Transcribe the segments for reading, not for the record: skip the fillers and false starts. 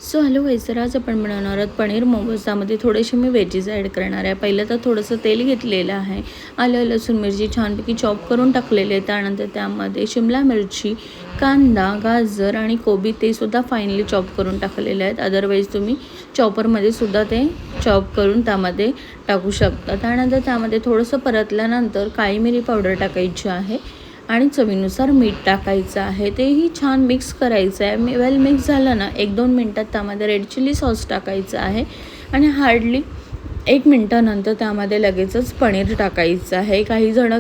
So hello guys, तर आज आपण बनवणार आहोत पनीर मोमोज। त्यामध्ये थोडेसे मी वेजीज ॲड करणार आहे। पहिलं तर थोडंसं तेल घेतलेलं आहे, आलं लसूण मिरची छानपैकी चॉप करून टाकलेले आहे। त्यानंतर त्यामध्ये शिमला मिरची, कांदा, गाजर आणि कोबी ते सुद्धा फाईनली चॉप करून टाकलेले आहेत। अदरवाईज तुम्ही चॉपरमध्ये सुद्धा ते चॉप करून त्यामध्ये टाकू शकता। त्यानंतर त्यामध्ये थोडंसं परतल्यानंतर काळी मिरी पावडर टाकायची आहे आणि चवीनुसार मीठ टाकायचं आहे। तेही छान मिक्स करायचं आहे। वेल मिक्स झालं ना, 1-2 मिनटात त्यामध्ये रेड चिली सॉस टाकायचं आहे आणि हार्डली 1 मिनटानंतर त्यामध्ये लगेचच पनीर टाकायचं आहे। काही जण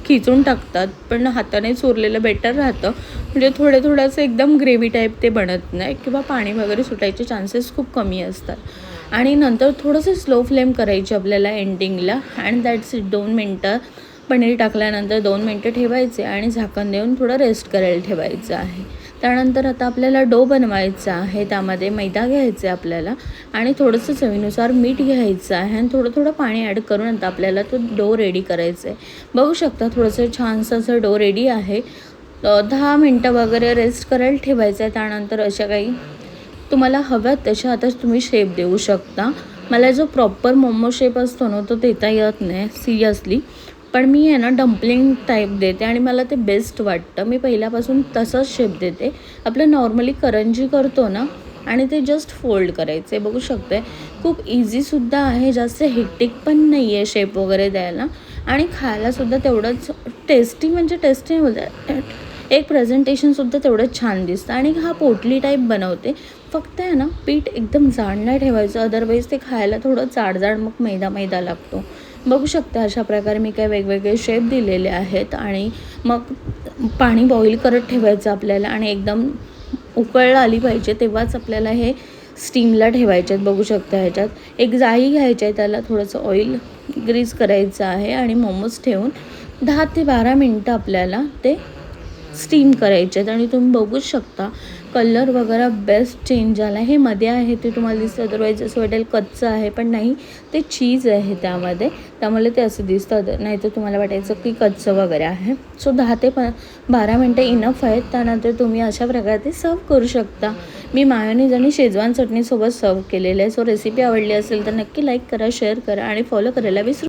खिचून टाकतात, पण हाताने चुरलेलं बेटर राहतं, म्हणजे थोडंसं एकदम ग्रेव्ही टाईप ते बनत नाही किंवा पाणी वगैरे सुटायचे चान्सेस खूप कमी असतात। आणि नंतर थोडंसं स्लो फ्लेम करायची आपल्याला एंडिंगला, अँड दॅट्स इट। 2 मिनटं पनीर टाकल्यानंतर 2 मिनटं ठेवायचे आणि झाकण देऊन थोडं रेस्ट करायला ठेवायचं आहे। त्यानंतर आता आपल्याला डो बनवायचा आहे। त्यामध्ये मैदा घ्यायचा आहे आपल्याला आणि थोडंसं चवीनुसार मीठ घ्यायचं आहे आणि थोडं पाणी ॲड करून आता आपल्याला तो डो रेडी करायचा आहे। बघू शकता थोडंसं छानसं असं डो रेडी आहे। 10 मिनटं वगैरे रेस्ट करायला ठेवायचं आहे। त्यानंतर अशा काही तुम्हाला हव्यात तशा आता तुम्ही शेप देऊ शकता। मला जो प्रॉपर मोमो शेप असतो ना, तो देता येत नाही सिरियसली, पण मी आहे ना डम्पलिंग टाईप देते आणि मला ते बेस्ट वाटतं। मी पहिल्यापासून तसंच शेप देते। आपलं नॉर्मली करंजी करतो ना, आणि ते जस्ट फोल्ड करायचे। बघू शकते खूप इझीसुद्धा आहे, जास्त हेक्टिक पण नाही आहे शेप वगैरे द्यायला, आणि खायलासुद्धा तेवढंच टेस्टी, म्हणजे टेस्टी बोलते, एक प्रेझेंटेशनसुद्धा तेवढंच छान दिसतं। आणि हा पोटली टाईप बनवते। फक्त आहे ना पीठ एकदम जाड नाही ठेवायचं, अदरवाईज ते खायला थोडं जाड मग मैदा लागतो। बघू शकता अशा प्रकारे मी काय वेगवेगळे शेप दिलेले आहेत। आणि मग पाणी बॉईल करत ठेवायचं आपल्याला, आणि एकदम उकळ आली पाहिजे तेव्हाच आपल्याला हे स्टीमला ठेवायचे आहेत। बघू शकता ह्याच्यात एक जाळी घ्यायची आहे, त्याला थोडंसं ऑइल ग्रीस करायचं आहे आणि मोमोज ठेवून 10 ते 12 मिनटं आपल्याला ते स्टीम करायचे आहेत। आणि तुम्ही बघूच शकता कलर वगैरे बेस्ट चेंज झाला। हे मध्ये आहे ते तुम्हाला दिसतं, अदरवाईज असं वाटेल कच्चं आहे, पण नाही, ते चीज आहे त्यामध्ये, त्यामुळे ते असं दिसतं, नाही तर तुम्हाला वाटायचं की कच्चं वगैरे आहे। सो 10 ते 12 मिनटं इनफ आहेत। त्यानंतर तुम्ही अशा प्रकारे ते सर्व करू शकता। मी मायोनीज आणि शेजवान चटणीसोबत सर्व केलेलं आहे। सो रेसिपी आवडली असेल तर नक्की लाईक करा, शेअर करा आणि फॉलो करायला विसरू